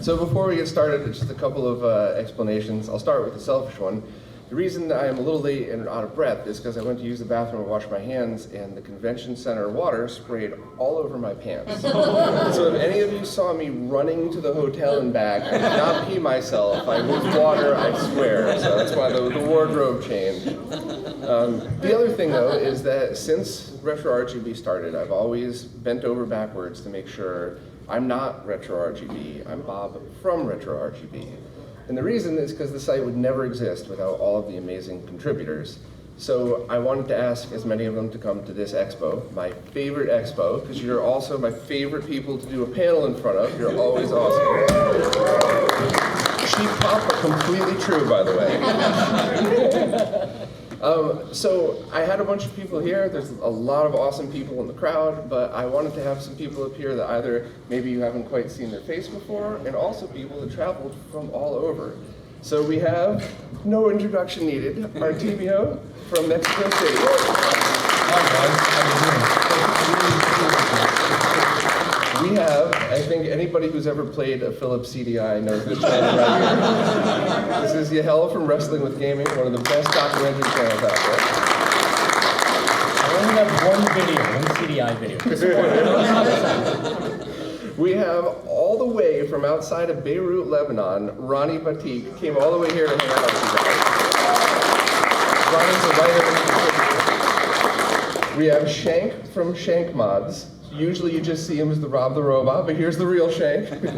So before we get started, just a couple of explanations. I'll start with the selfish one. The reason that I am a little late and out of breath is because I went to use the bathroom and wash my hands, and the convention center water sprayed all over my pants. So if any of you saw me running to the hotel and back, I did not pee myself. I moved water, I swear. So that's why the wardrobe changed. The other thing, though, is that since RetroRGB started, I've always bent over backwards to make sure I'm not RetroRGB, I'm Bob from RetroRGB. And the reason is because the site would never exist without all of the amazing contributors. So I wanted to ask as many of them to come to this expo, my favorite expo, because you're also my favorite people to do a panel in front of. You're always awesome. Cheap pop, but completely true, by the way. So I had a bunch of people here. There's a lot of awesome people in the crowd, but I wanted to have some people up here that either maybe you haven't quite seen their face before, and also people that traveled from all over. So we have, no introduction needed, Artemio from Mexico City. Hi guys, how you doing? We have, I think anybody who's ever played a Philips CDI knows this channel right here. This is Yahel from Wrestling with Gaming, one of the best documentary channels out there. I only have one CDI video. We have all the way from outside of Beirut, Lebanon, Ronnie Batik came all the way here to hang out with you guys. Ronnie's a writer. We have Shank from Shank Mods. Usually you just see him as the Rob the Robot, but here's the real Shank. And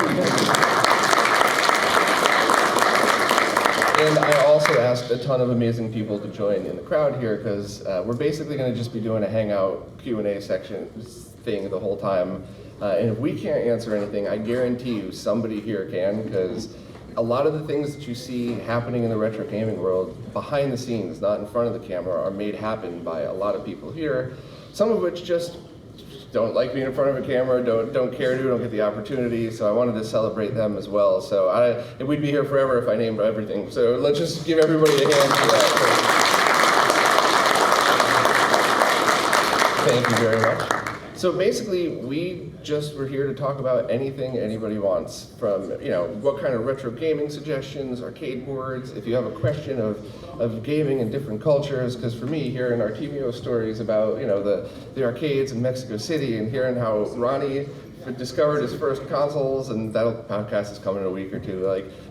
I also asked a ton of amazing people to join in the crowd here because we're basically going to just be doing a hangout Q&A section thing the whole time. And if we can't answer anything, I guarantee you somebody here can, because a lot of the things that you see happening in the retro gaming world behind the scenes, not in front of the camera, are made happen by a lot of people here, some of which just don't like being in front of a camera, don't care to, don't get the opportunity, so I wanted to celebrate them as well. So we'd be here forever if I named everything. So let's just give everybody a hand for that. Thank you very much. So basically, we just were here to talk about anything anybody wants, from what kind of retro gaming suggestions, arcade boards, if you have a question of gaming in different cultures, because for me, hearing Artemio's stories about the arcades in Mexico City, and hearing how Ronnie discovered his first consoles, and that podcast is coming in a week or two,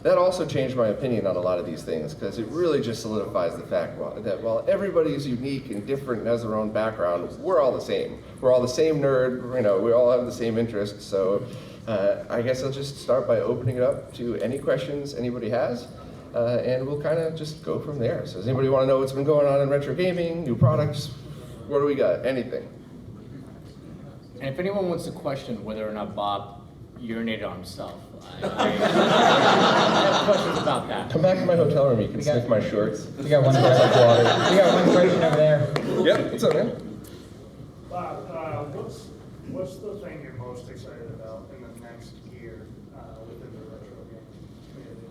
that also changed my opinion on a lot of these things, because it really just solidifies the fact that while everybody is unique and different and has their own background, we're all the same. We're all the same nerd, we all have the same interests, so I guess I'll just start by opening it up to any questions anybody has, and we'll kind of just go from there. So does anybody want to know what's been going on in retro gaming, new products? What do we got? Anything? And if anyone wants to question whether or not Bob urinated on himself, I have questions about that. Come back to my hotel room, you can sniff my shorts. We got one question water. We got one question over there. Yep, what's up, man? Bob, what's the thing you're most excited about in the next year within the retro game community?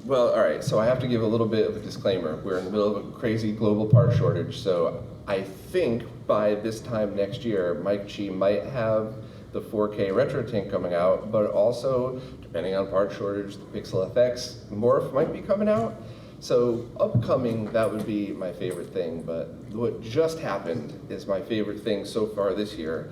Well, all right, so I have to give a little bit of a disclaimer. We're in the middle of a crazy global part shortage, so I think by this time next year, Mike Chi might have the 4K Retro Tank coming out, but also, depending on part shortage, the Pixel FX Morph might be coming out. So upcoming, that would be my favorite thing, but what just happened is my favorite thing so far this year.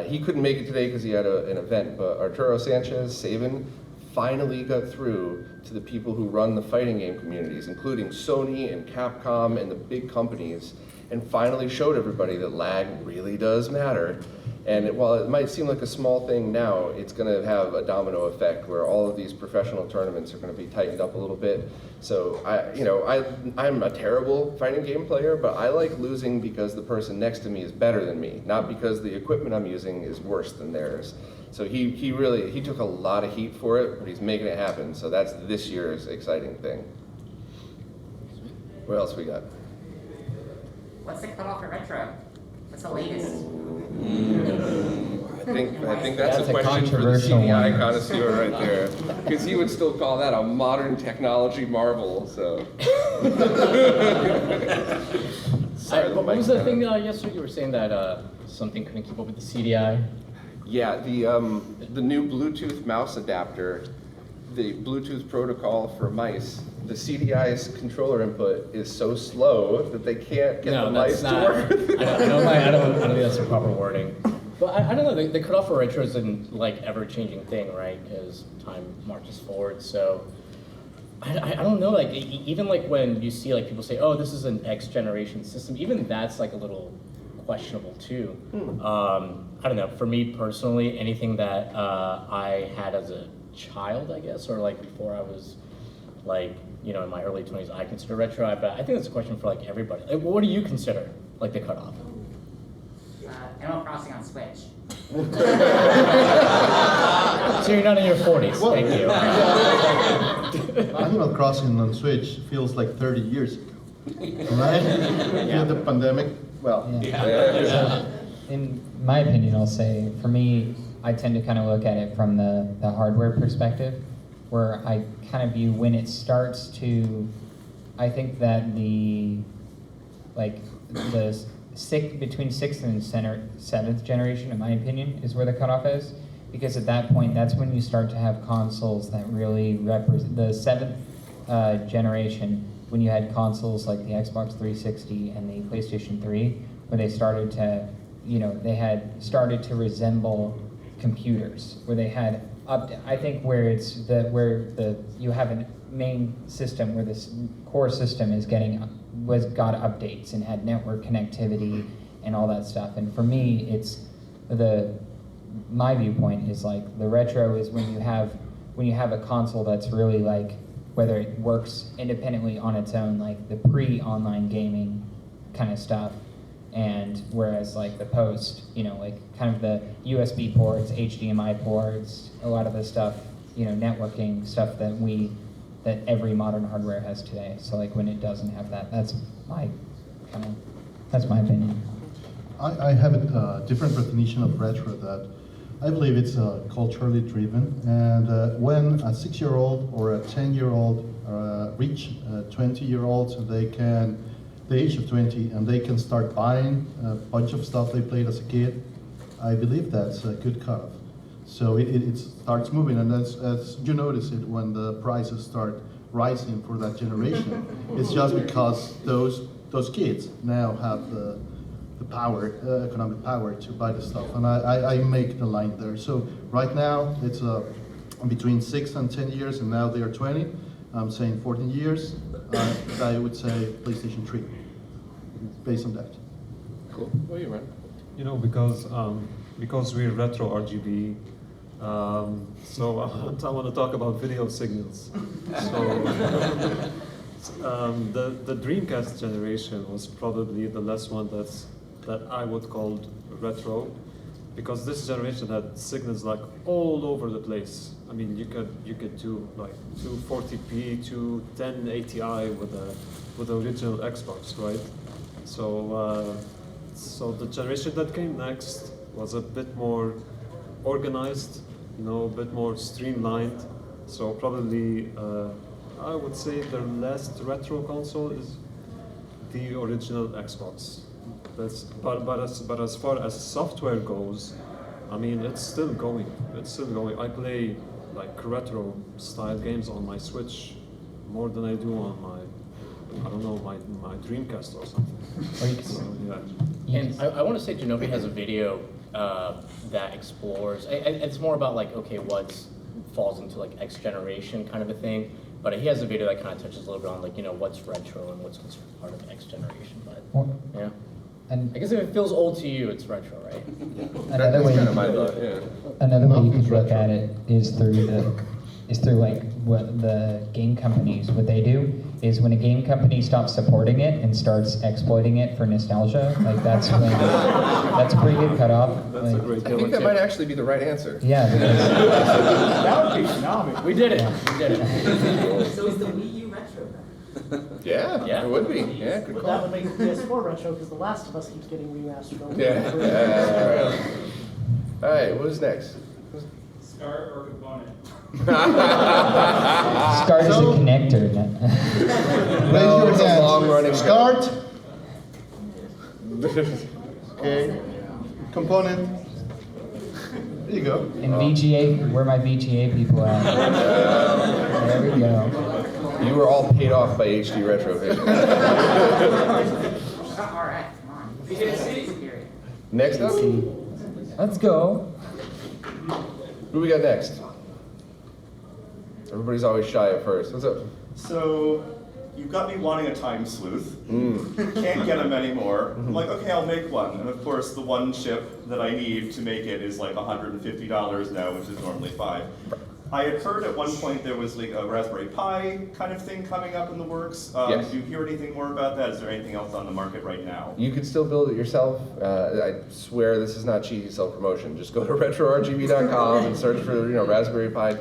He couldn't make it today because he had an event, but Arturo Sanchez, Saban, finally got through to the people who run the fighting game communities, including Sony and Capcom and the big companies, and finally showed everybody that lag really does matter. And while it might seem like a small thing now, it's going to have a domino effect where all of these professional tournaments are going to be tightened up a little bit. So I'm a terrible fighting game player, but I like losing because the person next to me is better than me, not because the equipment I'm using is worse than theirs. So he took a lot of heat for it, but he's making it happen. So that's this year's exciting thing. What else we got? What's the cutoff for retro? What's the latest? I think that's a question for the CDI connoisseur right there, because he would still call that a modern technology marvel. So. Sorry, what was the thing yesterday? You were saying that something couldn't keep up with the CDI. Yeah, the new Bluetooth mouse adapter the Bluetooth protocol for mice, the CDI's controller input is so slow that they can't get the mice to work. I don't think that's the proper wording. But I don't know, the cutoff for retro is an like ever-changing thing, right? As time marches forward, so I don't know, like even like when you see like people say, oh, this is an X generation system, even that's like a little questionable too. I don't know, for me personally, anything that I had as a child, I guess, or like before I was like, you know, in my early 20s, I consider retro, but I think that's a question for like everybody. Like, what do you consider like the cutoff? Animal Crossing on Switch. So you're not in your 40s, Well, thank you. Animal Crossing on Switch feels like 30 years ago, right? Yeah. The pandemic, well, So, in my opinion, I'll say, for me, I tend to kind of look at it from the hardware perspective, where I kind of view when it starts to, I think that between 6th and 7th generation, in my opinion, is where the cutoff is. Because at that point, that's when you start to have consoles that really represent the 7th generation, when you had consoles like the Xbox 360 and the PlayStation 3, where they started to, they had started to resemble computers, where they had I think where you have a main system where this core system got updates and had network connectivity and all that stuff. And for me, my viewpoint is like the retro is when you have a console that's really like, whether it works independently on its own, like the pre-online gaming kind of stuff, and whereas like the post, like kind of the USB ports, HDMI ports, a lot of the stuff, networking stuff that every modern hardware has today. So like when it doesn't have that, that's my opinion. I have a different definition of retro, that I believe it's culturally driven, and when a 6-year-old or a 10-year-old reach 20-year-olds, the age of 20, and they can start buying a bunch of stuff they played as a kid, I believe that's a good cutoff. So it starts moving, and as you notice it when the prices start rising for that generation, it's just because those kids now have the power, economic power to buy the stuff, and I make the line there. So right now it's between 6 and 10 years, and now they are 20. I'm saying 14 years. I would say PlayStation 3, based on that. Cool. What are you running? Because we're RetroRGB, so I want to talk about video signals. So the Dreamcast generation was probably the last one that I would call retro, because this generation had signals like all over the place. I mean, you could do like 240p to 1080i with the original Xbox, right? So the generation that came next was a bit more organized, a bit more streamlined. So probably I would say the last retro console is the original Xbox. But as far as software goes, I mean, it's still going. I play like retro style games on my Switch more than I do on my Dreamcast or something. So, yeah. And I want to say Genovi has a video that explores, it's more about like, okay, what falls into like X generation kind of a thing, but he has a video that kind of touches a little bit on like, what's retro and what's considered part of X generation, but yeah. And I guess if it feels old to you, it's retro, right? another way Kind of my thought, yeah. Another way you could look at it is through like what the game companies, what they do is when a game company stops supporting it and starts exploiting it for nostalgia, like that's a pretty good cutoff. That's a great I think that might actually be the right answer. Yeah, because, That would be phenomenal. We did it. We did it. So is the Wii U retro then? Yeah, it would be. Yeah, good But call. that would make the PS4 retro because The Last of Us keeps getting remastered over Yeah, and over. that's right. All right, what's next? Start or component? start as a connector. No, it's a hands. long-running Start. Okay. Component. There you go. And VGA, where are my VGA people at? you are all paid off by HD Retrovision. All right, come on. Period. Next up, Let's go. who we got next? Everybody's always shy at first. What's up? So, you've got me wanting a time sleuth. Can't get them anymore. I'm like, okay, I'll make one. And of course, the one chip that I need to make it is like $150 now, which is normally $5. I had heard at one point there was like a Raspberry Pi kind of thing coming up in the works. Yes. Do you hear anything more about that? Is there anything else on the market right now? You can still build it yourself. I swear this is not cheesy self-promotion. Just go to RetroRGB.com and search for Raspberry Pi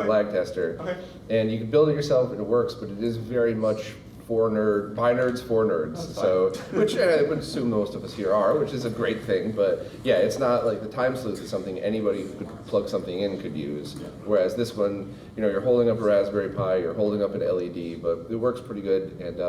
lag tester. Okay. And you can build it yourself and it works, but it is very much by nerds for nerds. So, which I would assume most of us here are, which is a great thing. But yeah, it's not like the time sleuth is something anybody who could plug something in could use. Whereas this one, you're holding up a Raspberry Pi, you're holding up an LED, but it works pretty good. And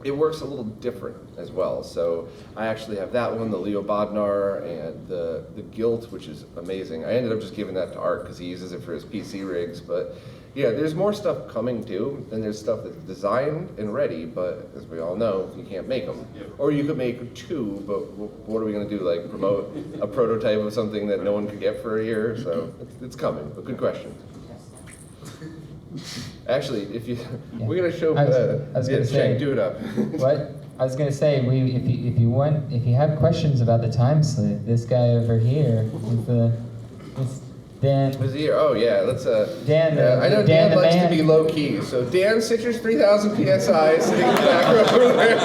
it works a little different as well. So I actually have that one, the Leo Bodnar, and the Gilt, which is amazing. I ended up just giving that to Art because he uses it for his PC rigs. But yeah, there's more stuff coming too, and there's stuff that's designed and ready, but as we all know, you can't make them. Or you could make two, but what are we gonna do, like promote a prototype of something that no one could get for a year? So it's coming, but good question. Actually, if you, we're gonna show, I was gonna say- Shang, do it up. What? I was gonna say, if you have questions about the time sleuth, this guy over here is Dan. Was he here? Oh yeah, let's Dan, I know Dan Dan the likes man. to be low key. So Dan, Citrus 3000 PSI sitting in the back row over there.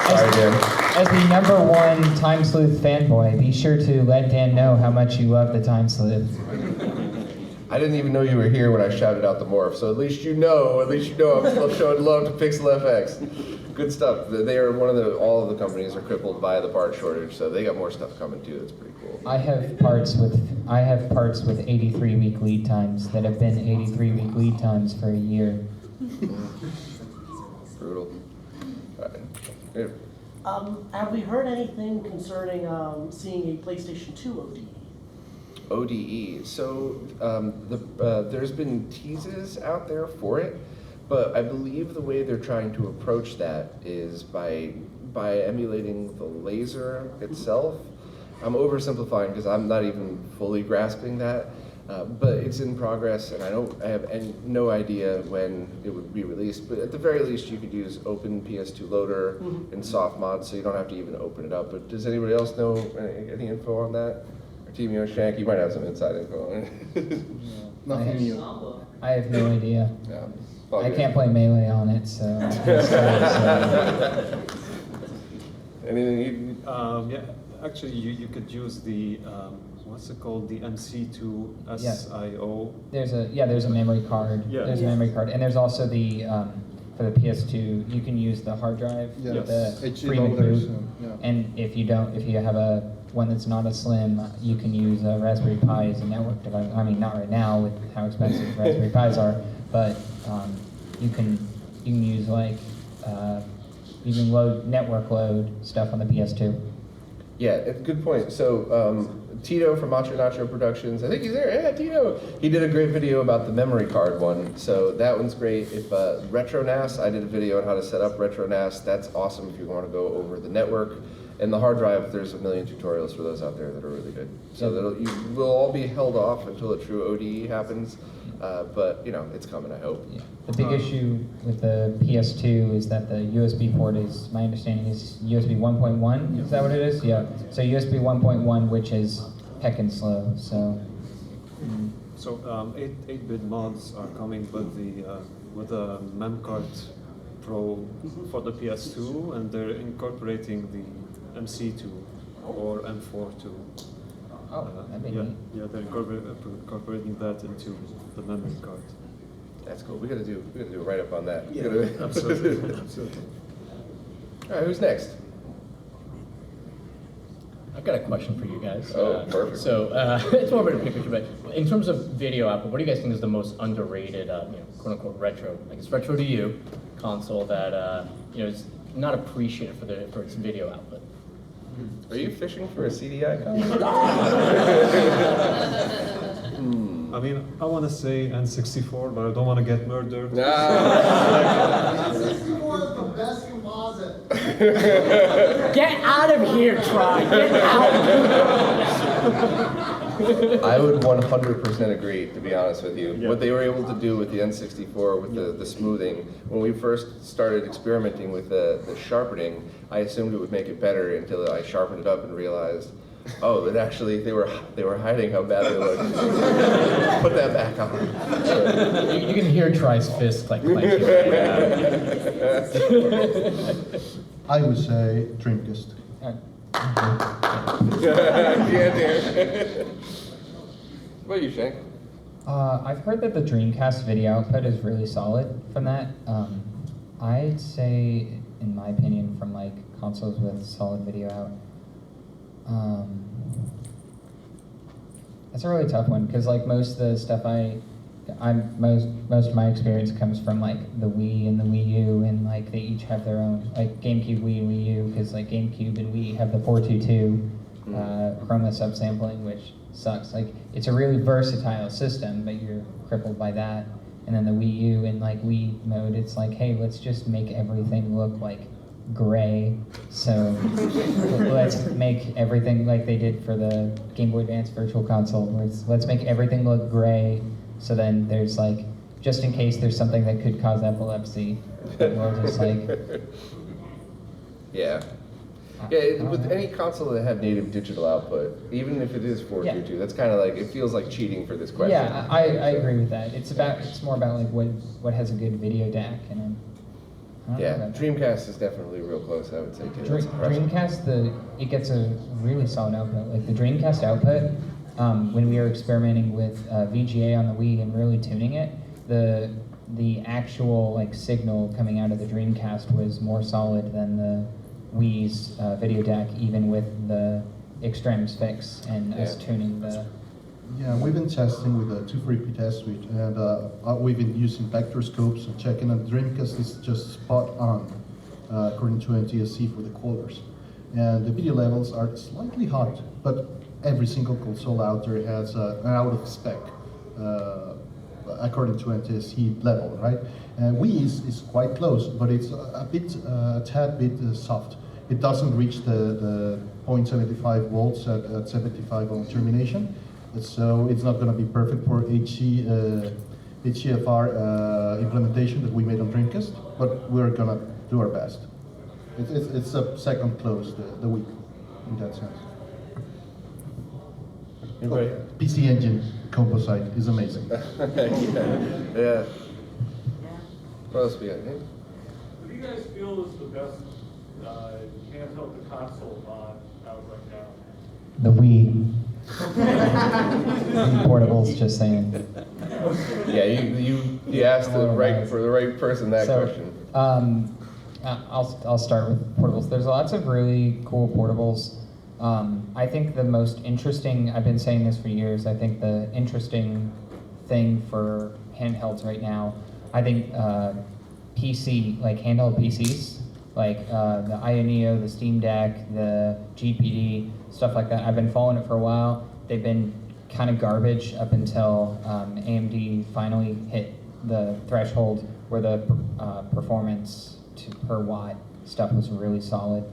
Sorry, Dan. As the #1 time sleuth fanboy, be sure to let Dan know how much you love the time sleuth. I didn't even know you were here when I shouted out the morph, so at least you know I'm still showing love to Pixel FX. Good stuff. They are all of the companies are crippled by the part shortage, so they got more stuff coming too. That's pretty cool. I have parts with 83-week lead times that have been 83-week lead times for a year. Brutal. All right. Here. Have we heard anything concerning seeing a PlayStation 2 ODE? ODE. So there's been teases out there for it, but I believe the way they're trying to approach that is by emulating the laser itself. I'm oversimplifying because I'm not even fully grasping that, but it's in progress, and I have no idea when it would be released. But at the very least, you could use Open PS2 Loader and soft mod, so you don't have to even open it up. But does anybody else know any info on that? Artemio, Shank, you might have some inside info on it. Nothing new. I have no idea. Yeah. I can't play Melee on it, so. Anything you? Yeah, actually, you could use the what's it called, the MC2 SIO. There's a memory card. Yeah. There's a memory card, and there's also the for the PS2. You can use the hard drive, Yeah. with the HD Freeman loaders, boot. yeah. And if you have one that's not a slim, you can use a Raspberry Pi as a network device. I mean, not right now with how expensive Raspberry Pis are, but you can use you can network load stuff on the PS2. Yeah, it's a good point. So Tito from Macho Nacho Productions, I think he's there. Yeah, Tito. He did a great video about the memory card one, so that one's great. If RetroNAS, I did a video on how to set up RetroNAS. That's awesome if you want to go over the network. And the hard drive, there's a million tutorials for those out there that are really good. So you will all be held off until a true ODE happens, but it's coming, I hope. Yeah. The big issue with the PS2 is that the USB port is, my understanding is USB 1.1, is that what it is? Yeah, so USB 1.1, which is heckin' slow, so. So 8-bit mods are coming with the memcard Pro for the PS2, and they're incorporating the MC2 or M4 too. Oh, that'd be yeah, neat. yeah, they're incorporating that into the memory card. That's cool. We gotta do a write up on that. Yeah, absolutely, absolutely. All right, who's next? I've got a question for you guys. Oh, perfect. So it's more of a big picture, but in terms of video output, what do you guys think is the most underrated, quote unquote retro? Like it's retro to you, console that is not appreciated for its video output. Are you fishing for a CD icon? I mean, I want to say N64, but I don't want to get murdered. N64 is the best composite. Get out of here, Try. Get out. I would 100% agree, to be honest with you. What they were able to do with the N64, with the smoothing, when we first started experimenting with the sharpening, I assumed it would make it better until I sharpened it up and realized, oh, that actually they were hiding how bad they looked. Put that back on. You can hear Try's fist like clenching right now. I would say Dreamcast. What about you, Shank? I've heard that the Dreamcast video output is really solid from that. I'd say, in my opinion, from like consoles with solid video out, that's a really tough one because like most of the stuff most of my experience comes from like the Wii and the Wii U, and like they each have their own, like GameCube, Wii, and Wii U, because like GameCube and Wii have the 422 chroma subsampling, which sucks. Like it's a really versatile system, but you're crippled by that. And then the Wii U and like Wii mode, it's like, hey, let's just make everything look like gray. So let's make everything like they did for the Game Boy Advance Virtual Console, where it's, let's make everything look gray. So then there's like, just in case there's something that could cause epilepsy, we'll just like... Yeah. Yeah, with any console that had native digital output, even if it is 422, that's kind of like, it feels like cheating for this question. Yeah, I agree with that. It's more about like what has a good video DAC, and I don't know about that. Dreamcast is definitely real close, I would say too. That's impressive. Dreamcast, it gets a really solid output. Like the Dreamcast output, when we were experimenting with VGA on the Wii and really tuning it, the actual like signal coming out of the Dreamcast was more solid than the Wii's video DAC, even with the Extremes fix and us tuning the... Yeah, we've been testing with the 240p test suite, and we've been using vector scopes and checking, and the Dreamcast is just spot on, according to NTSC for the quarters. And the video levels are slightly hot, but every single console out there has an out of spec, according to NTSC level, right? And Wii is quite close, but it's a tad bit soft. It doesn't reach the 0.75 volts at 75 on termination, so it's not going to be perfect for HCFR implementation that we made on Dreamcast, but we're going to do our best. It's a second close, the Wii, in that sense. PC Engine composite is amazing. Yeah. What else we got? Hey? What do you guys feel is the best handheld console mod out right now? The Wii. Portables, just saying. Yeah, you asked for the right person that question. I'll start with portables. There's lots of really cool portables. I think the most interesting, I've been saying this for years, I think the interesting thing for handhelds right now, I think PC, like handheld PCs, like the Ioneo, the Steam Deck, the GPD, stuff like that. I've been following it for a while. They've been kind of garbage up until AMD finally hit the threshold where the performance per watt stuff was really solid.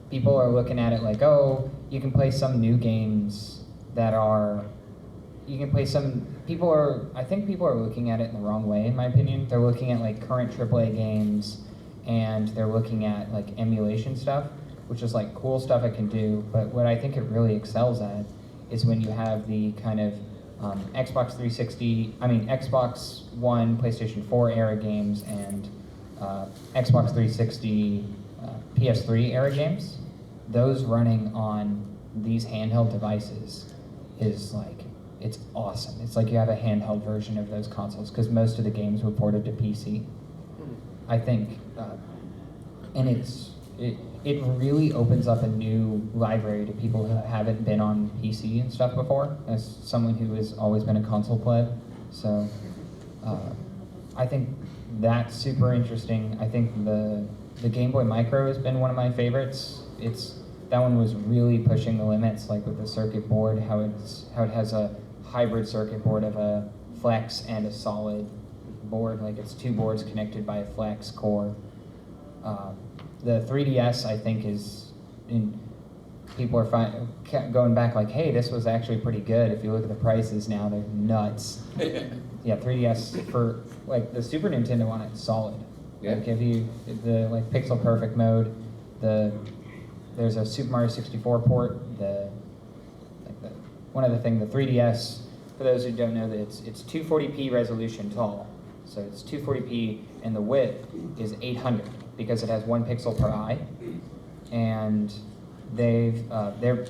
People are looking at it like, oh, you can play some new games that are, I think people are looking at it in the wrong way, in my opinion. They're looking at like current AAA games, and they're looking at like emulation stuff, which is like cool stuff it can do, but what I think it really excels at is when you have the kind of Xbox One, PlayStation 4 era games, and Xbox 360, PS3 era games. Those running on these handheld devices is like, it's awesome. It's like you have a handheld version of those consoles, because most of the games were ported to PC. I think, and it really opens up a new library to people who haven't been on PC and stuff before, as someone who has always been a console pleb. So I think that's super interesting. I think the Game Boy Micro has been one of my favorites. That one was really pushing the limits, like with the circuit board, how it has a hybrid circuit board of a flex and a solid board. Like it's two boards connected by a flex core. The 3DS, I think, people are going back like, hey, this was actually pretty good. If you look at the prices now, they're nuts. Yeah, 3DS for like the Super Nintendo on it's solid. Yeah. Like if you the like pixel perfect mode, there's a Super Mario 64 port. One other thing, the 3DS, for those who don't know, that it's 240p resolution tall. So it's 240p and the width is 800 because it has 1 pixel per eye. And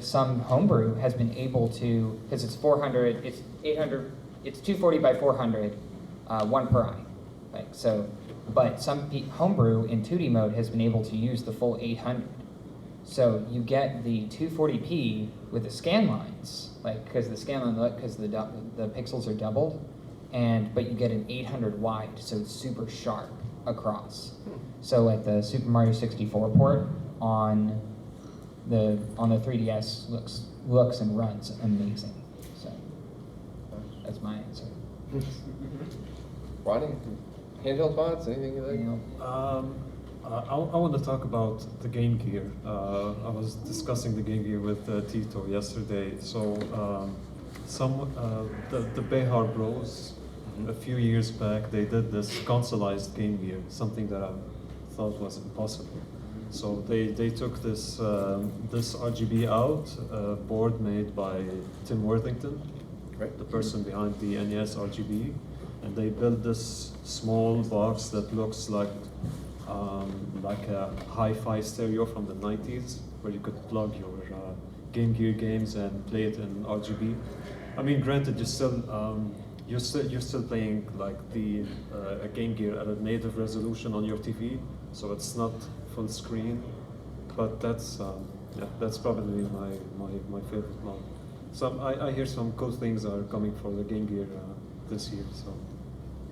some homebrew has been able to, because it's 400, it's 800, it's 240 by 400, 1 per eye. Like so, but some homebrew in 2D mode has been able to use the full 800. So you get the 240p with the scan lines, like because the pixels are doubled, but you get an 800 wide, so it's super sharp across. So like the Super Mario 64 port on the 3DS looks and runs amazing. So that's my answer. Ronnie, handheld mods, anything you like? I want to talk about the Game Gear. I was discussing the Game Gear with Tito yesterday. So the Behar Bros, a few years back, they did this consoleized Game Gear, something that I thought was impossible. So they took this RGB out, board made by Tim Worthington, Right. the person behind the NES RGB, and they built this small box that looks like a hi-fi stereo from the 90s, where you could plug your Game Gear games and play it in RGB. I mean, granted, you're still playing like a Game Gear at a native resolution on your TV, so it's not full screen. But that's probably my favorite mod. So I hear some cool things are coming for the Game Gear this year. So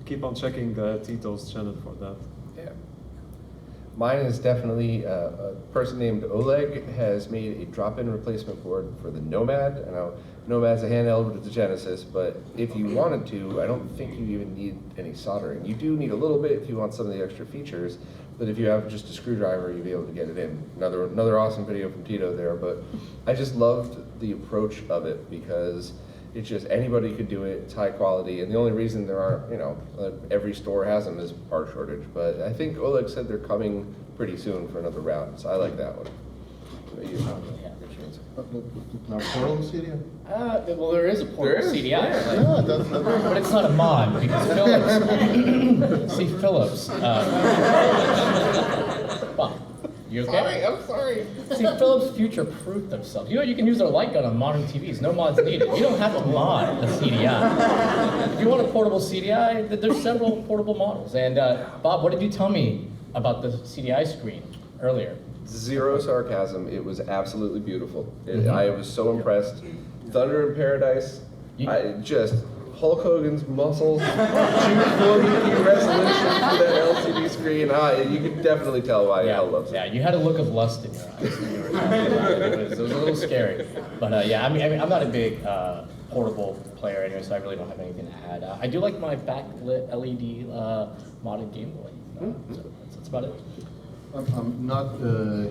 keep on checking Tito's channel for that. Yeah. Mine is definitely a person named Oleg has made a drop-in replacement board for the Nomad. I know Nomad's a handheld, but it's a Genesis, but if you wanted to, I don't think you even need any soldering. You do need a little bit if you want some of the extra features, but if you have just a screwdriver, you'll be able to get it in. Another awesome video from Tito there, but I just loved the approach of it because it's just anybody could do it, it's high quality, and the only reason there aren't, every store has them is part shortage. But I think Oleg said they're coming pretty soon for another round, so I like that one. What about you? Now, Portal CDI? Well, there is a portable CDI, Yeah, but it's not a mod because Phillips. See, Phillips. Bob, you okay? I'm sorry. See, Philips future-proofed themselves. You can use their light gun on modern TVs. No mods needed. You don't have to mod the CDI. If you want a portable CDI, there's several portable models. And Bob, what did you tell me about the CDI screen earlier? Zero sarcasm. It was absolutely beautiful. I was so impressed. Thunder in Paradise. Hulk Hogan's muscles, 240p resolution for that LCD screen. You can definitely tell why Al loves it. Yeah, you had a look of lust in your eyes when you were talking about it. It was a little scary. But I mean, I'm not a big portable player anyway, so I really don't have anything to add. I do like my backlit LED modded Game Boy. So that's about it. I'm not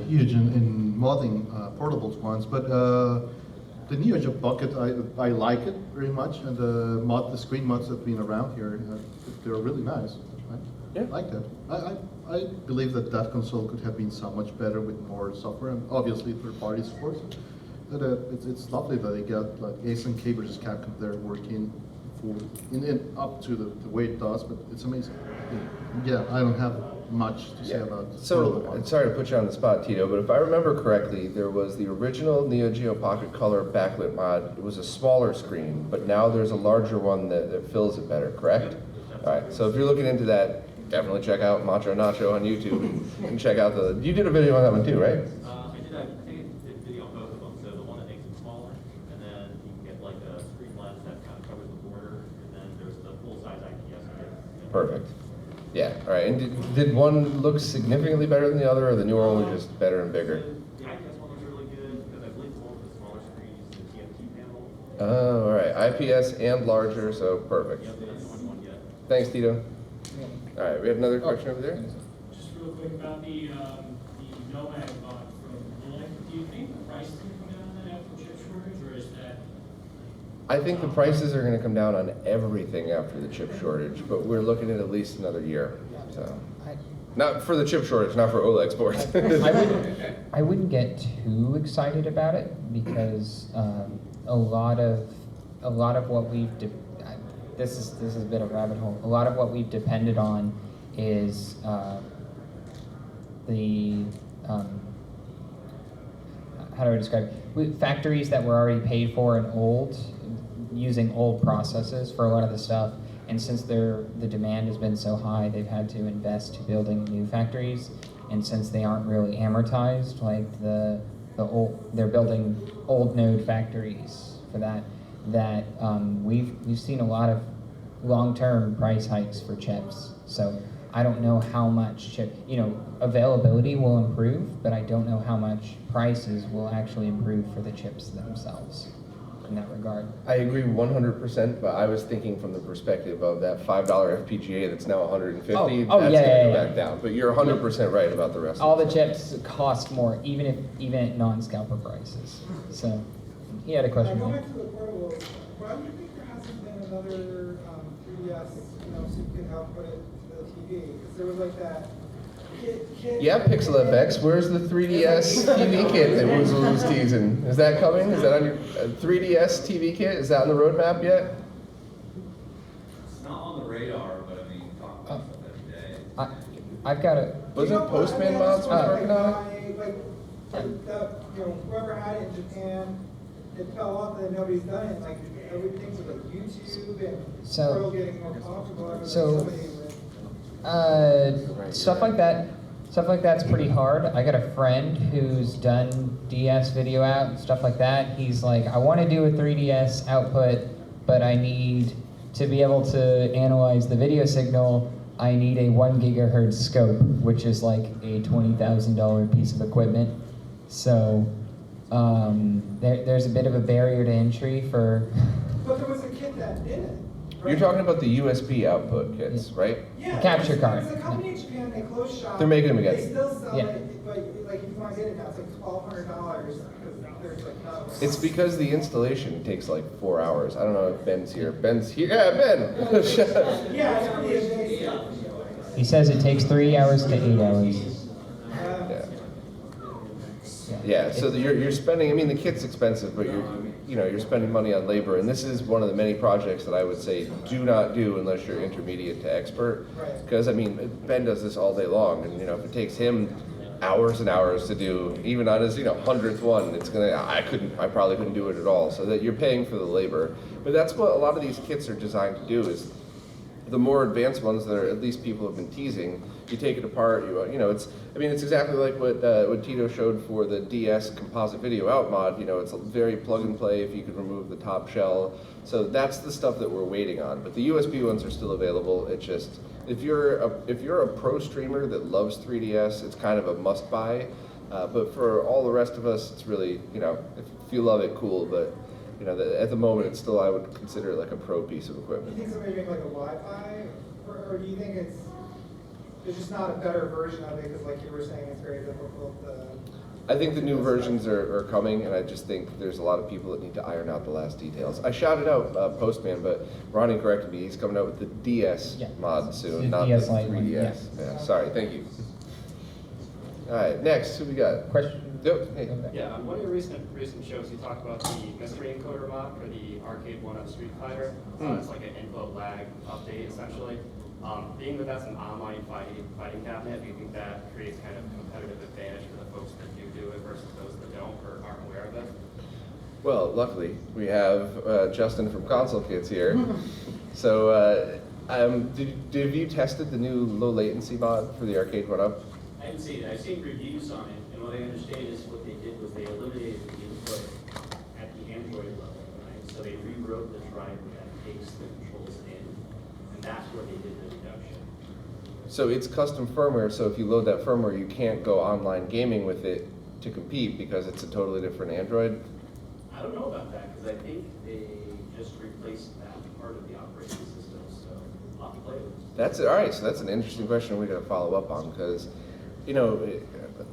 huge in modding portables ones, but the Neo Geo Pocket, I like it very much, and the screen mods that have been around here, they're really nice. I like that. I believe that console could have been so much better with more software, and obviously third-party support. But it's lovely that they got like Ace and K versus Capcom there working up to the way it does, but it's amazing. Yeah, I don't have much to say about So, and sorry to put you on the spot, Tito, but if I remember correctly, there was the original Neo Geo Pocket Color backlit mod. It was a smaller screen, but now there's a larger one that fills it better, correct? All right, so if you're looking into that, definitely check out Macho Nacho on YouTube and check out you did a video on that one too, right? I did a video on both of them. So the one that makes it smaller, and then you can get like a screen lens that kind of covers the border, and then there's the full-size IPS. Perfect. Yeah, all right. And did one look significantly better than the other, or the newer one was just better and bigger? The IPS one looks really good because I believe the one with the smaller screen is the TFT panel. Oh, all right. IPS and larger, so perfect. Yep, that's the only one yet. Thanks, Tito. All right, we have another question over there. Just real quick about the Nomad bot from Bullock. Do you think the price is going to come down on that after chip shortage, or is that? I think the prices are going to come down on everything after the chip shortage, but we're looking at least another year. So, not for the chip shortage, not for OLED sports. I wouldn't get too excited about it because a lot of what we've this is a bit of a rabbit hole. A lot of what we've depended on is the how do I describe it? Factories that were already paid for and using old processes for a lot of the stuff. And since the demand has been so high, they've had to invest to building new factories. And since they aren't really amortized, like they're building old node factories for that. We've seen a lot of long-term price hikes for chips. So I don't know how much availability will improve, but I don't know how much prices will actually improve for the chips themselves in that regard. I agree 100%, but I was thinking from the perspective of that $5 FPGA that's now 150. Oh, that's yeah, going to yeah, go yeah. back down. But you're 100% right about the rest. All of the chips cost more, even at non-scalper prices. So, he had a question. Going back to the portables, why do you think there hasn't been another 3DS, so you can output it to the TV? Because there was like that kit. Yeah, Pixel FX. Where's the 3DS TV kit that Woozle was teasing? Is that coming? Is that on your 3DS TV kit? Is that on the roadmap yet? It's not on the radar, but I mean, talk about stuff every day. I've got a. Wasn't Postman Mods was working on it? Whoever had it in Japan, it fell off and then nobody's done it. Like everything's with like YouTube and world getting more popular. Stuff like that's pretty hard. I got a friend who's done DS video out and stuff like that. He's like, I want to do a 3DS output, but I need to be able to analyze the video signal. I need a 1 gigahertz scope, which is like a $20,000 piece of equipment. So there's a bit of a barrier to entry for. But there was a kit that did it. Right? You're talking about the USB output kits, right? Yeah. The capture card. There's a company in Japan, they closed shop. They're making them again. They still sell Yeah. it, but like if you want to get it now, it's like $1,200 because there's like not. It's because the installation takes like 4 hours. I don't know if Ben's here. Ben's here. Yeah, Ben. Yeah, it's pretty amazing. He says it takes 3 hours to 8 hours. Yeah, so you're spending. I mean, the kit's expensive, but you're spending money on labor, and this is one of the many projects that I would say do not do unless you're intermediate to expert. Because I mean, Ben does this all day long, and if it takes him hours and hours to do, even on his 100th one, I probably couldn't do it at all. So that you're paying for the labor, but that's what a lot of these kits are designed to do. Is the more advanced ones that at least people have been teasing, you take it apart. It's exactly like what Tito showed for the DS composite video out mod. It's very plug and play if you could remove the top shell. So that's the stuff that we're waiting on. But the USB ones are still available. It's just if you're a pro streamer that loves 3DS, it's kind of a must buy. But for all the rest of us, it's really if you love it, cool. But at the moment, it's still, I would consider it like a pro piece of equipment. Do you think somebody make like a Wi-Fi, or do you think there's just not a better version of it because, like you were saying, it's very difficult to. I think the new versions are coming, and I just think there's a lot of people that need to iron out the last details. I shouted out Postman, but Ronnie corrected me. He's coming out with the DS mod soon, The not DS the Lite 3DS. one, Yeah, sorry, thank you. All right, next, who we got? Question? Yep. Hey. Yeah, on one of your recent shows, you talked about the mystery encoder mod for the arcade one of Street Fighter. It's like an input lag update, essentially. Being that that's an online fighting cabinet, do you think that creates kind of competitive advantage for the folks that do it versus those that don't or aren't aware of it? Well, luckily, we have Justin from Console Kids here. So, have you tested the new low latency mod for the arcade one-up? I haven't seen it. I've seen reviews on it, and what I understand is what they did was they eliminated the input at the Android level, right? So they rewrote the driver that takes the controls in, and that's where they did the reduction. So it's custom firmware, so if you load that firmware, you can't go online gaming with it to compete because it's a totally different Android? I don't know about that, because I think they just replace that part of the operating system, so a lot to play with. That's all right. So that's an interesting question we got to follow up on because, you know,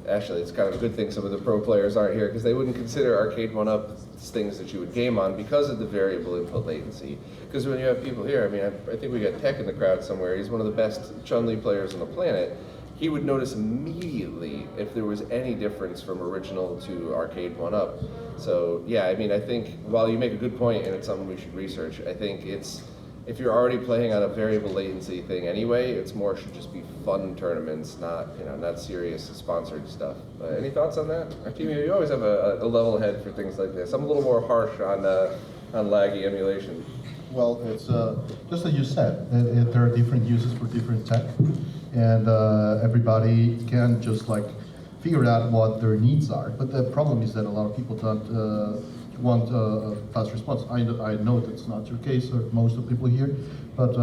actually it's kind of a good thing some of the pro players aren't here because they wouldn't consider Arcade 1-Up things that you would game on because of the variable input latency. Because when you have people here, I mean, I think we got Tech in the crowd somewhere. He's one of the best Chun-Li players on the planet. He would notice immediately if there was any difference from original to Arcade 1-Up. So yeah, I mean, I think while you make a good point and it's something we should research, I think it's, if you're already playing on a variable latency thing anyway, it's more should just be fun tournaments, not, you know, not serious sponsored stuff. Any thoughts on that? Artemio, you always have a level head for things like this. I'm a little more harsh on laggy emulation. Well, it's just as you said, there are different uses for different tech, and everybody can just like figure out what their needs are. But the problem is that a lot of people don't want a fast response. I know that's not your case, or most of the people here, but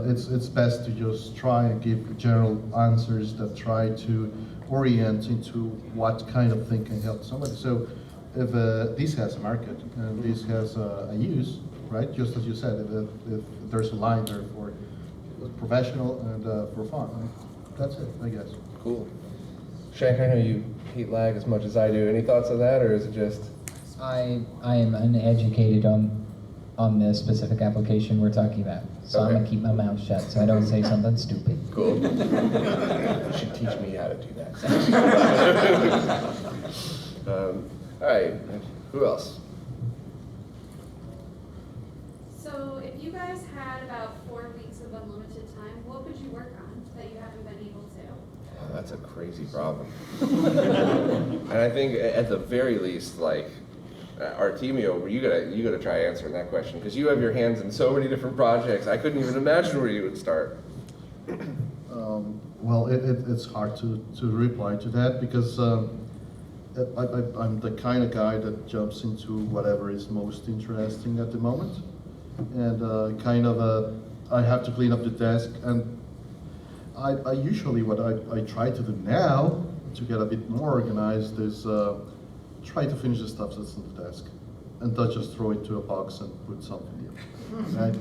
it's best to just try and give general answers that try to orient into what kind of thing can help somebody. So if this has a market and this has a use, right? Just as you said, if there's a line there for professional and for fun, right? That's it, I guess. Cool. Shank, I know you hate lag as much as I do. Any thoughts on that, or is it just? I am uneducated on this specific application we're talking about, so I'm gonna keep my mouth shut so I don't say something stupid. Cool. You should teach me how to do that. All right, who else? So if you guys had about 4 weeks of unlimited time, what would you work on that you haven't been able to? Oh, that's a crazy problem. And I think at the very least, like, Artemio, you gotta try answering that question because you have your hands in so many different projects. I couldn't even imagine where you would start. Well, it's hard to reply to that because I'm the kind of guy that jumps into whatever is most interesting at the moment, and I have to clean up the desk, and I usually what I try to do now to get a bit more organized is try to finish the stuff that's on the desk and not just throw it to a box and put something in, right?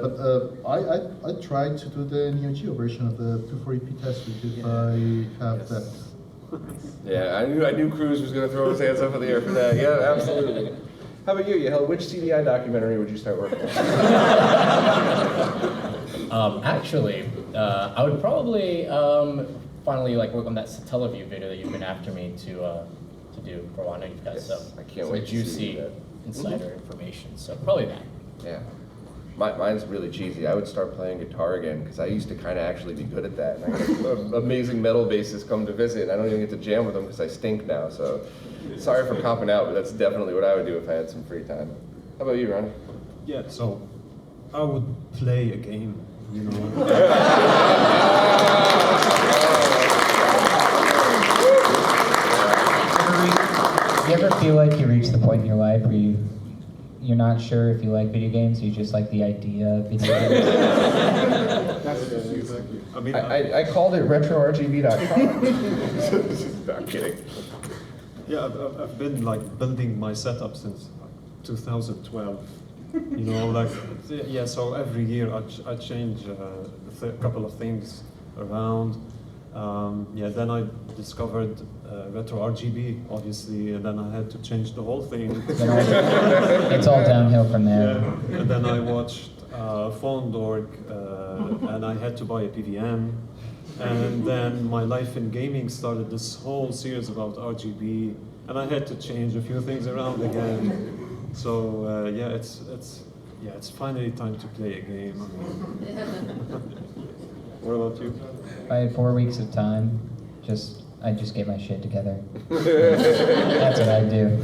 But I tried to do the Neo Geo version of the 240p test suite if I have that. Yeah, I knew Cruz was going to throw his hands up in the air for that. Yeah, absolutely. How about you, Yahel? Which CDI documentary would you start working on? Actually, I would probably finally like work on that Satellaview video that you've been after me to do for a while. I know you've got some juicy insider information, so probably that. Yeah. Mine's really cheesy. I would start playing guitar again because I used to kind of actually be good at that. And I have amazing metal bassists come to visit, and I don't even get to jam with them because I stink now. So sorry for copping out, but that's definitely what I would do if I had some free time. How about you, Ronnie? Yeah, so I would play a game, you know. You ever feel like you reach the point in your life where you're not sure if you like video games, you just like the idea of video games? I mean, I called it RetroRGB.com. I'm kidding. Yeah, I've been like building my setup since 2012. You know, like, yeah, so every year I change a couple of things around. Yeah, then I discovered RetroRGB, obviously, and then I had to change the whole thing. It's all downhill from there. Yeah. And then I watched Phone.org, and I had to buy a PVM. And then my life in gaming started this whole series about RGB, and I had to change a few things around again. So yeah, it's finally time to play a game. What about you? If I had 4 weeks of time, I'd just get my shit together. That's what I'd do.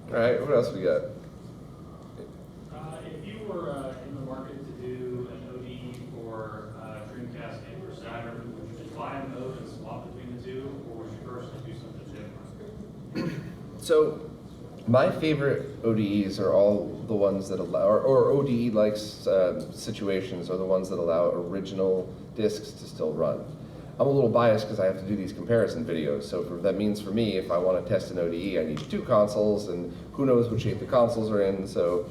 All right, what else we got? If you were in the market to do an OD for Dreamcast and for Saturn, would you just buy a mode and swap between the two, or would you personally do something different? So, my favorite ODEs are all the ones that allow, or ODE-like situations are the ones that allow original discs to still run. I'm a little biased because I have to do these comparison videos. So that means for me, if I want to test an ODE, I need 2 consoles, and who knows what shape the consoles are in. So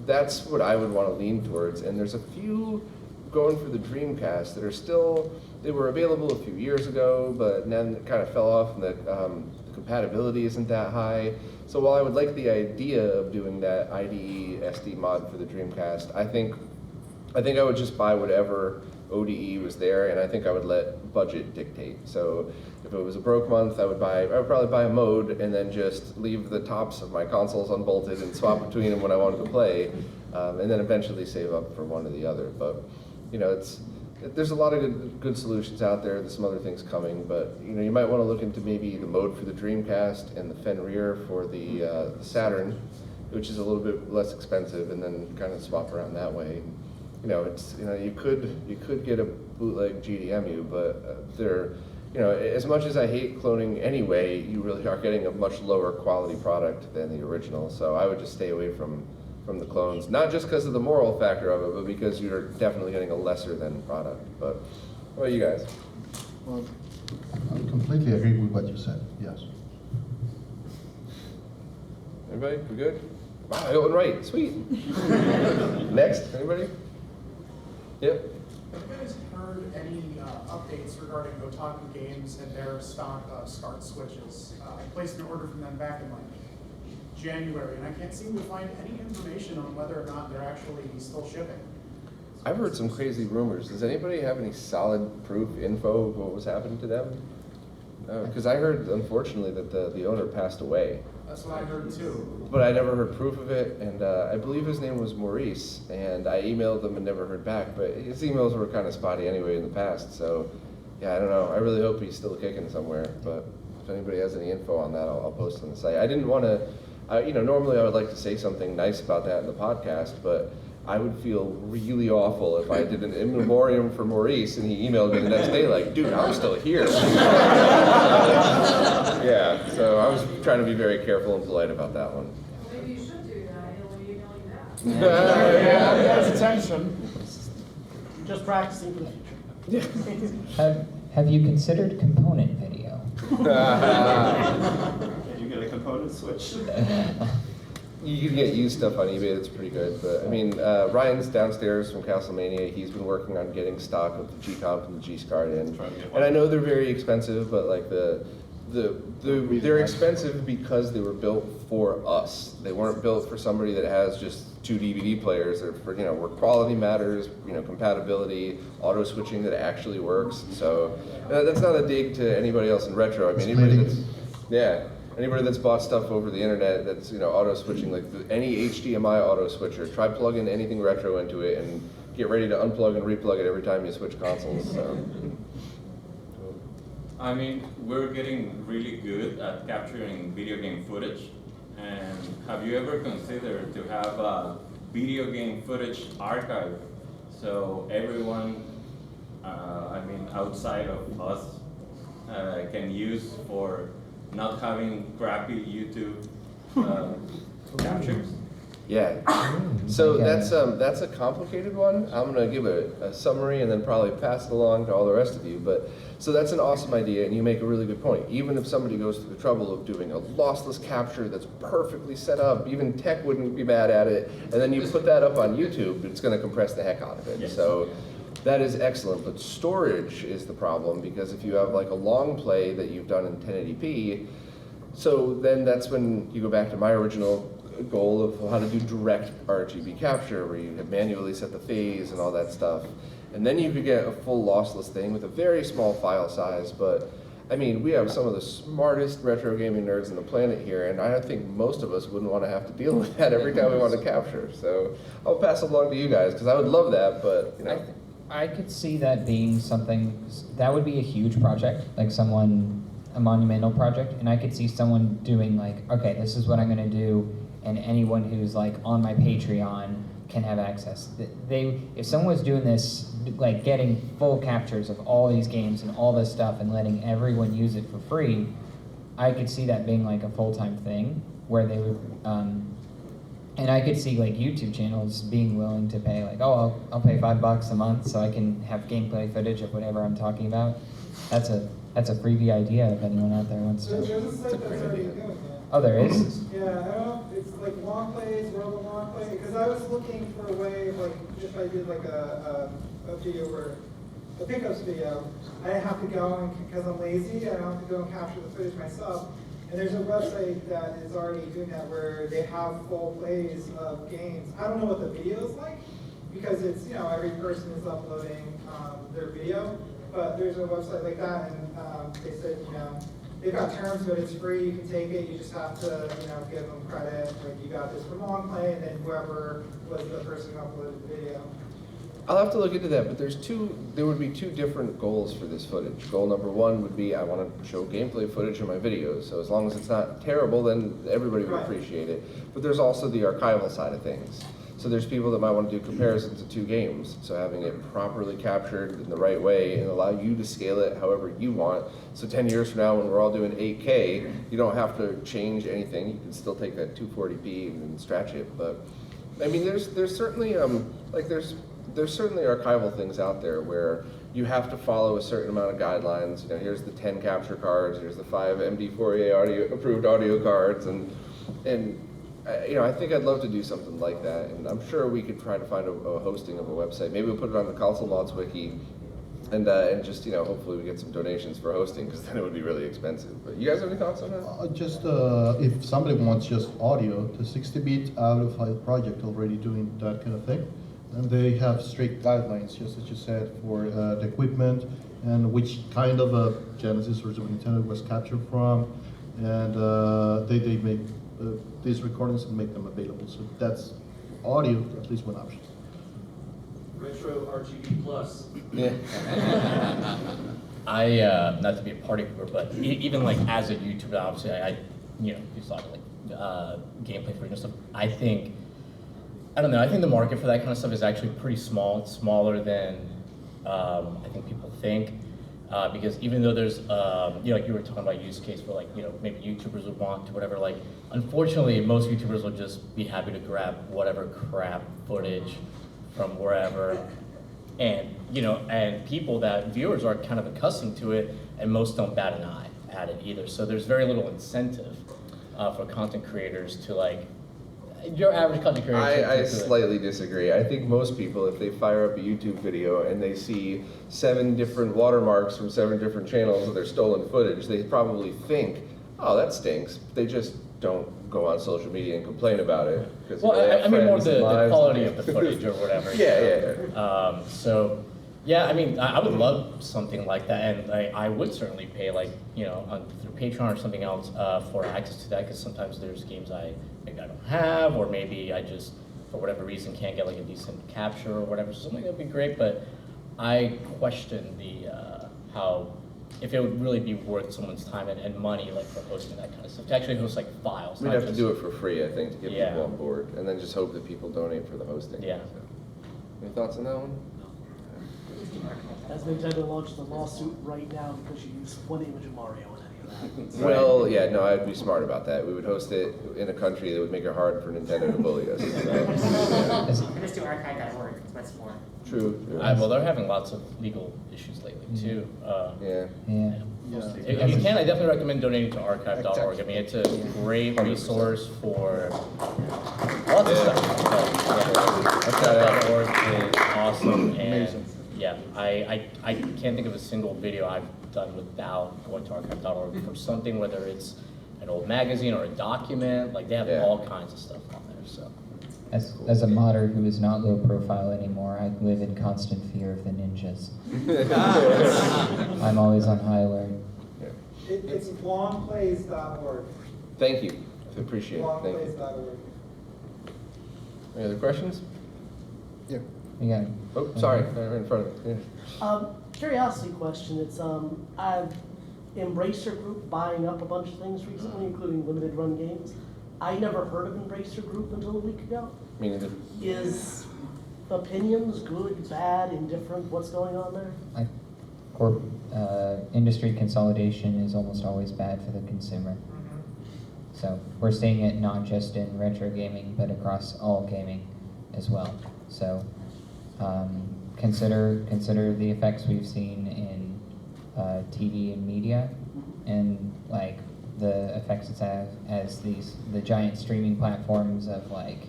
that's what I would want to lean towards. And there's a few going for the Dreamcast that are still, they were available a few years ago, but then it kind of fell off, and the compatibility isn't that high. So while I would like the idea of doing that IDE SD mod for the Dreamcast, I think I would just buy whatever ODE was there, and I think I would let budget dictate. So if it was a broke month, I would probably buy a mode and then just leave the tops of my consoles unbolted and swap between them when I wanted to play, and then eventually save up for one or the other. But you know, there's a lot of good solutions out there. There's some other things coming, but you know, you might want to look into maybe the mode for the Dreamcast and the Fenrir for the Saturn, which is a little bit less expensive, and then kind of swap around that way. You know, you could get a bootleg GDEMU, but they're, you know, as much as I hate cloning anyway, you really are getting a much lower quality product than the original. So I would just stay away from the clones, not just because of the moral factor of it, but because you're definitely getting a lesser than product. But what about you guys? Well, I completely agree with what you said, yes. Anybody? We good? Wow, I went right. Sweet. Next, anybody? Yep. Have you guys heard any updates regarding Otaku Games and their stock SCART switches? I placed an order from them back in like January, and I can't seem to find any information on whether or not they're actually still shipping. I've heard some crazy rumors. Does anybody have any solid proof info of what was happening to them? Because I heard, unfortunately, that the owner passed away. That's what I heard too. But I never heard proof of it, and I believe his name was Maurice, and I emailed them and never heard back, but his emails were kind of spotty anyway in the past, so yeah, I don't know. I really hope he's still kicking somewhere, but if anybody has any info on that, I'll post on the site. I didn't want to, you know, normally I would like to say something nice about that in the podcast, but I would feel really awful if I did an in memoriam for Maurice and he emailed me the next day like, dude, I'm still here. Yeah, so I was trying to be very careful and polite about that one. Maybe you should do that, when you know Yeah, that's attention. Just practicing for the future. Have you considered component video? Can you get a component switch? You can get used stuff on eBay that's pretty good, but I mean, Ryan's downstairs from Castlemania. He's been working on getting stock of the G-Comp and the G-SCART in. And I know they're very expensive, but like they're expensive because they were built for us. They weren't built for somebody that has just 2 DVD players. They're for, you know, where quality matters, you know, compatibility, auto switching that actually works. So that's not a dig to anybody else in retro. I mean, anybody that's bought stuff over the internet that's, you know, auto switching, like any HDMI auto switcher, try plugging anything retro into it and get ready to unplug and replug it every time you switch consoles. So. I mean, we're getting really good at capturing video game footage. And have you ever considered to have a video game footage archive so everyone, I mean, outside of us, can use for not having crappy YouTube captures? Yeah. So that's a complicated one. I'm gonna give a summary and then probably pass it along to all the rest of you. But so that's an awesome idea, and you make a really good point. Even if somebody goes through the trouble of doing a lossless capture that's perfectly set up, even tech wouldn't be mad at it. And then you put that up on YouTube, it's gonna compress the heck out of it. Yes. So that is excellent. But storage is the problem, because if you have like a long play that you've done in 1080p, so then that's when you go back to my original goal of how to do direct RGB capture, where you manually set the phase and all that stuff. And then you could get a full lossless thing with a very small file size. But I mean, we have some of the smartest retro gaming nerds on the planet here, and I think most of us wouldn't want to have to deal with that every time we want to capture. So I'll pass it along to you guys, because I would love that, but you know. I could see that being something, that would be a huge project, like a monumental project, and I could see someone doing like, okay, this is what I'm gonna do, and anyone who's like on my Patreon can have access. If someone was doing this, like getting full captures of all these games and all this stuff and letting everyone use it for free, I could see that being like a full-time thing where they would And I could see like YouTube channels being willing to pay like, oh, I'll pay $5 a month so I can have gameplay footage of whatever I'm talking about. That's a freebie idea if anyone out there wants to. There's a site that's already doing it. Oh, there is? Yeah, I don't know, it's like long plays, World of Long Play, because I was looking for a way, like, if I did like a video where, a pickups video, I didn't have to go and, because I'm lazy, I don't have to go and capture the footage myself. And there's a website that is already doing that where they have full plays of games. I don't know what the video is like, because it's, every person is uploading their video, but there's a website like that, and they said, they've got terms, but it's free, you can take it, you just have to, give them credit, like you got this from long play, and then whoever was the person who uploaded the video. I'll have to look into that, but there would be two different goals for this footage. Goal number one would be I want to show gameplay footage of my videos, so as long as it's not terrible, then everybody would appreciate it. But there's also the archival side of things. So there's people that might want to do comparisons of two games, so having it properly captured in the right way and allow you to scale it however you want. So 10 years from now when we're all doing 8K, you don't have to change anything. You can still take that 240p and stretch it. But I mean, there's certainly there's certainly archival things out there where you have to follow a certain amount of guidelines. Here's the 10 capture cards, here's the 5 MD4A approved audio cards, and I think I'd love to do something like that, and I'm sure we could try to find a hosting of a website. Maybe we'll put it on the Console Mods Wiki, and just hopefully we get some donations for hosting, because then it would be really expensive. But you guys have any thoughts on that? If somebody wants just audio, the 60-bit audio project already doing that kind of thing, and they have strict guidelines, just as you said, for the equipment and which kind of a Genesis or Super Nintendo was captured from, and they make these recordings and make them available. So that's audio, at least one option. RetroRGB Plus. Yeah. Not to be a party pooper, but even like as a YouTuber, obviously I do a lot of like gameplay footage and stuff. I think the market for that kind of stuff is actually pretty small. It's smaller than I think people think. Because even though there's, like you were talking about use case where maybe YouTubers would want to whatever, unfortunately most YouTubers will just be happy to grab whatever crap footage from wherever. And, and viewers are kind of accustomed to it, and most don't bat an eye at it either. So there's very little incentive for content creators to your average content creator. I slightly disagree. I think most people, if they fire up a YouTube video and they see 7 different watermarks from 7 different channels of their stolen footage, they probably think, oh, that stinks. They just don't go on social media and complain about it. Well, I mean more the quality of the footage or whatever. Yeah. So, yeah, I mean, I would love something like that, and I would certainly pay, through Patreon or something else for access to that, because sometimes there's games maybe I don't have, or maybe I just, for whatever reason, can't get a decent capture or whatever. So something that would be great, but I question if it would really be worth someone's time and money for hosting that kind of stuff, to actually host files. We'd have to do it for free, I think, to get Yeah. people on board, and then just hope that people donate for the hosting. Yeah. So. Any thoughts on that one? Has Nintendo launched a lawsuit right now because you used one image of Mario in any of that? Well, yeah, no, I'd be smart about that. We would host it in a country that would make it hard for Nintendo to bully us. Just do archive.org, that's more. True. Well, they're having lots of legal issues lately too. Yeah. If you can, I definitely recommend donating to archive.org. I mean, it's a great resource for lots of stuff. Archive.org is awesome. Amazing. Yeah, I can't think of a single video I've done without going to archive.org for something, whether it's an old magazine or a document. They have all kinds of stuff on there. So. As a modder who is not low profile anymore, I live in constant fear of the ninjas. I'm always on high alert. It's longplays.org. Thank you. I appreciate it. Thank you. Longplays.org. Any other questions? Yeah. Yeah. Oh, sorry, right in front of me. Yeah. Curiosity question. It's I've Embracer Group buying up a bunch of things recently, including limited run games. I never heard of Embracer Group until a week ago. Me neither. Is opinions good, bad, indifferent? What's going on there? Industry consolidation is almost always bad for the consumer. So we're seeing it not just in retro gaming, but across all gaming as well. So consider the effects we've seen in TV and media, and like the effects it's had as the giant streaming platforms of like,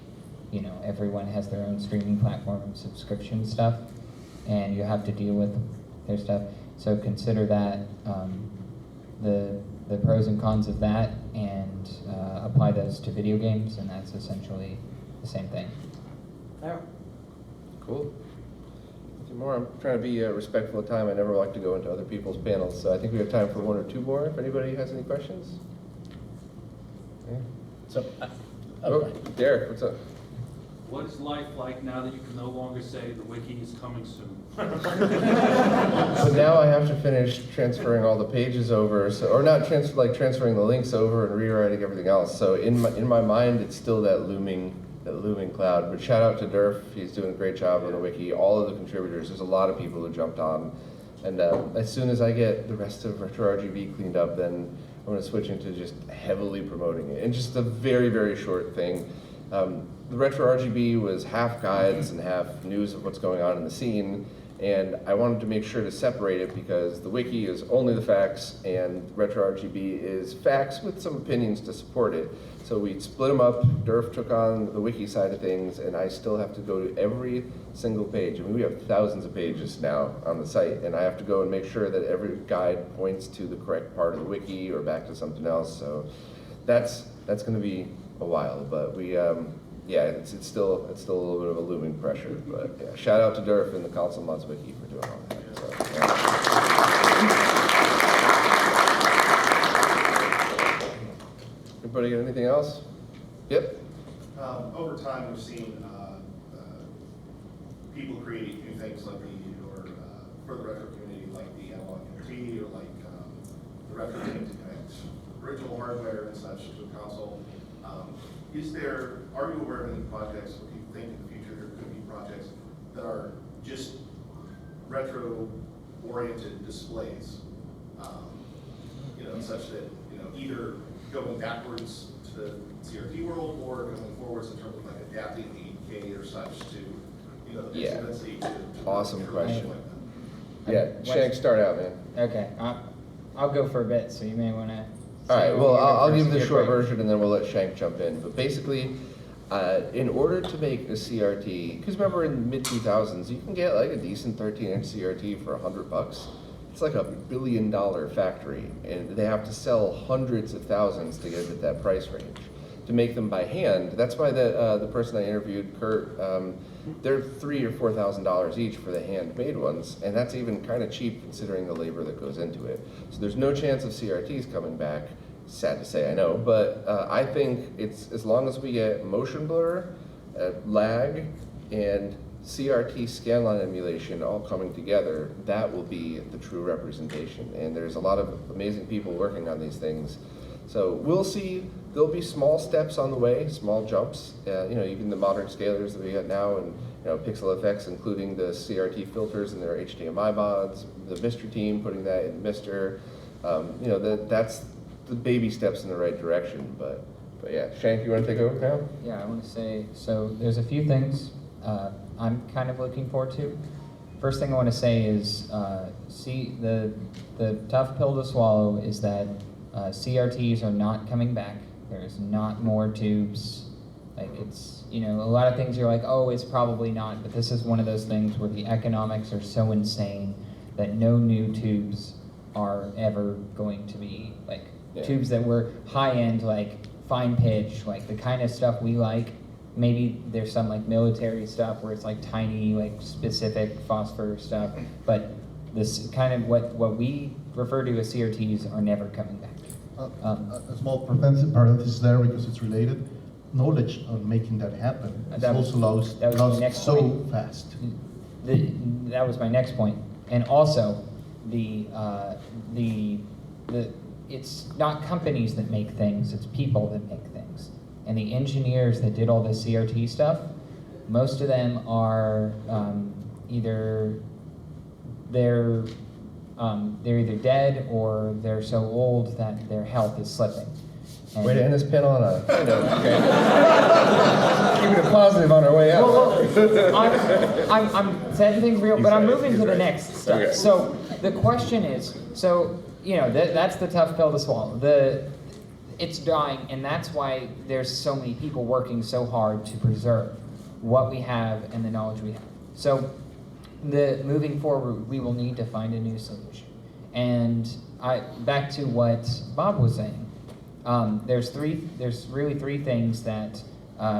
you know, everyone has their own streaming platform and subscription stuff, and you have to deal with their stuff. So consider that, the pros and cons of that, and apply those to video games, and that's essentially the same thing. There. Cool. Anything more? I'm trying to be respectful of time. I never like to go into other people's panels, so I think we have time for one or two more. If anybody has any questions. Yeah. So, Derek, what's up? What is life like now that you can no longer say the wiki is coming soon? So now I have to finish transferring all the pages over, or not transferring the links over and rewriting everything else. So in my mind, it's still that looming cloud. But shout out to Durf, he's doing a great job on the wiki. All of the contributors, there's a lot of people who jumped on. And as soon as I get the rest of RetroRGB cleaned up, then I'm going to switch into just heavily promoting it. And just a very, very short thing. The RetroRGB was half guides and half news of what's going on in the scene, and I wanted to make sure to separate it because the wiki is only the facts and RetroRGB is facts with some opinions to support it. So we split them up. Durf took on the wiki side of things, and I still have to go to every single page. I mean, we have thousands of pages now on the site, and I have to go and make sure that every guide points to the correct part of the wiki or back to something else. So that's going to be a while, but we yeah, it's still a little bit of a looming pressure. But yeah, shout out to Durf and the Council Mods Wiki for doing all that. So, yeah. Everybody got anything else? Yep. Over time, we've seen people create new things like for the retro community, like the Analog MT, or like the retro game to connect original hardware and such to a console. Are you aware of any projects, or do you think in the future there could be projects that are just retro-oriented displays, such that, either going backwards to the CRT world or going forwards in terms of like adapting the 8K or such to, the Yeah. to Awesome question. Like Yeah, Shank, start out, man. Okay, I'll go for a bit, so you may want to. All right, well, I'll give the short version and then we'll let Shank jump in. But basically, in order to make a CRT, because remember in the mid-2000s, you can get like a decent 13-inch CRT for $100. It's like $1 billion factory, and they have to sell hundreds of thousands to get it at that price range. To make them by hand, that's why the person I interviewed, Kurt, they're $3,000 or $4,000 each for the handmade ones, and that's even kind of cheap considering the labor that goes into it. So there's no chance of CRTs coming back. Sad to say, I know, but I think it's as long as we get motion blur, lag, and CRT scanline emulation all coming together, that will be the true representation. And there's a lot of amazing people working on these things. So we'll see. There'll be small steps on the way, small jumps. Even the modern scalers that we got now, and Pixel FX, including the CRT filters and their HDMI mods. The Mister team putting that in Mister. That's the baby steps in the right direction. But yeah, Shank, you want to take over now? Yeah, I want to say, so there's a few things I'm kind of looking forward to. First thing I want to say is, the tough pill to swallow is that CRTs are not coming back. There's not more tubes. Like it's, a lot of things you're like, oh, it's probably not, but this is one of those things where the economics are so insane that no new tubes are ever going to be like tubes that were high-end, like fine pitch, like the kind of stuff we like. Maybe there's some like military stuff where it's like tiny, like specific phosphor stuff, but this kind of what we refer to as CRTs are never coming back. A small parenthesis there because it's related. Knowledge on making that happen is also lost so fast. That was my next point. And also, it's not companies that make things, it's people that make things. And the engineers that did all this CRT stuff, most of them are either dead or they're so old that their health is slipping. Way to end this panel on a high note. Okay. Keeping it positive on our way out. I'm setting things real, but I'm moving to the next stuff. Okay. So the question is, that's the tough pill to swallow. It's dying, and that's why there's so many people working so hard to preserve what we have and the knowledge we have. So moving forward, we will need to find a new solution. And back to what Bob was saying, there's really three things that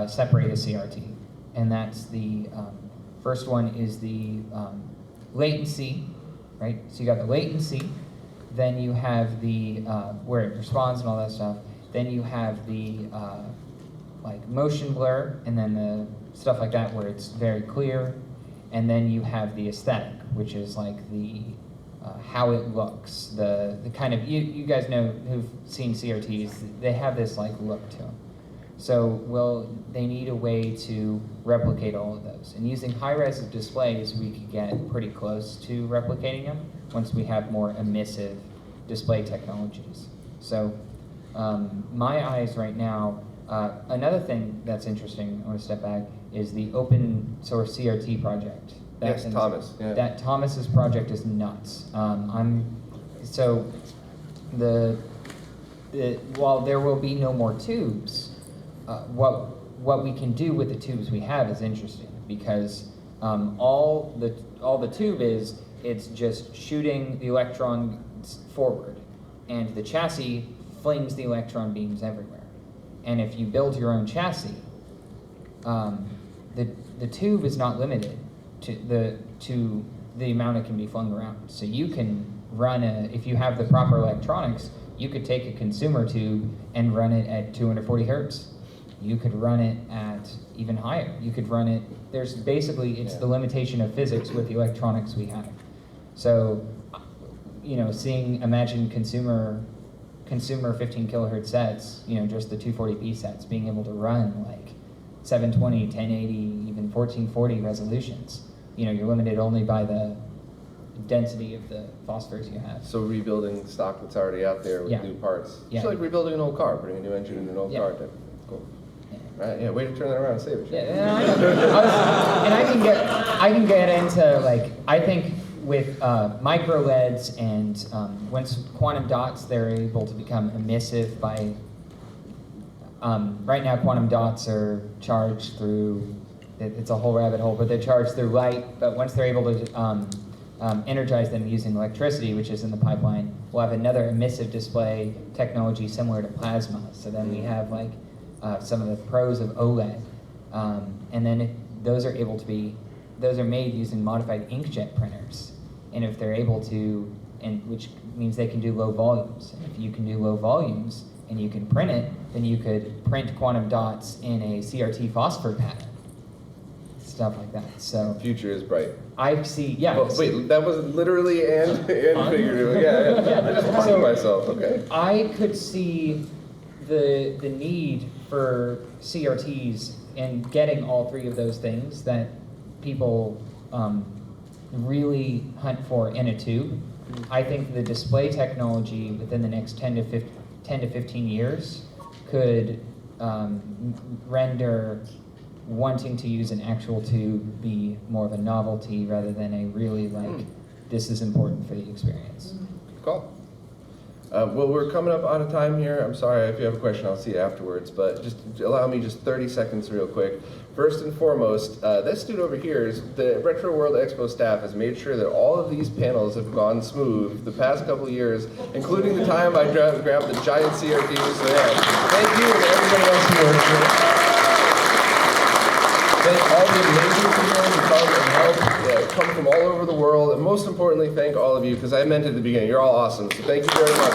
separate a CRT, and that's the first one is the latency, right? So you got the latency, then you have the where it responds and all that stuff. Then you have the like motion blur, and then the stuff like that where it's very clear, and then you have the aesthetic, which is like the how it looks, the kind of you guys know who've seen CRTs, they have this like look to them. So they need a way to replicate all of those, and using high-res displays, we could get pretty close to replicating them once we have more emissive display technologies. So my eyes right now, another thing that's interesting, I want to step back, is the open source CRT project. Yes, Thomas. Yeah. That Thomas's project is nuts. While there will be no more tubes, what we can do with the tubes we have is interesting, because all the tube is, it's just shooting the electrons forward, and the chassis flings the electron beams everywhere. And if you build your own chassis, the tube is not limited to the amount it can be flung around. So you can run if you have the proper electronics, you could take a consumer tube and run it at 240 hertz. You could run it at even higher. You could run it, it's the limitation of physics with the electronics we have. So, imagine consumer 15 kilohertz sets, just the 240p sets, being able to run like 720, 1080, even 1440 resolutions. You're limited only by the density of the phosphors you have. So rebuilding stock that's already out there with new parts. Yeah. It's like rebuilding an old car, putting a new engine in an old car. Cool. Right, yeah, way to turn that around and save it. Yeah, I know. And I can get into I think with micro LEDs and once quantum dots, they're able to become emissive by. Right now, quantum dots are charged through. It's a whole rabbit hole, but they're charged through light. But once they're able to energize them using electricity, which is in the pipeline, we'll have another emissive display technology similar to plasma. So then we have some of the pros of OLED, and then those are made using modified inkjet printers. And if they're able to, which means they can do low volumes. And if you can do low volumes and you can print it, then you could print quantum dots in a CRT phosphor pattern. Stuff like that. So future is bright. I see. Yeah. Well, wait, that was literally and figuratively. Yeah. I just warned myself. Okay. I could see the need for CRTs and getting all three of those things that people really hunt for in a tube. I think the display technology within the next 10 to 15 years could render wanting to use an actual tube be more of a novelty rather than a really this is important for the experience. Cool. Well, we're coming up on a time here. I'm sorry, if you have a question, I'll see you afterwards, but just allow me just 30 seconds real quick. First and foremost, this dude over here, the Retro World Expo staff has made sure that all of these panels have gone smooth the past couple of years, including the time I grabbed the giant CRT. So yeah, thank you and everybody else who worked here. Thank all the amazing people who come and help, come from all over the world, and most importantly, thank all of you, because I meant at the beginning, you're all awesome, so thank you very much.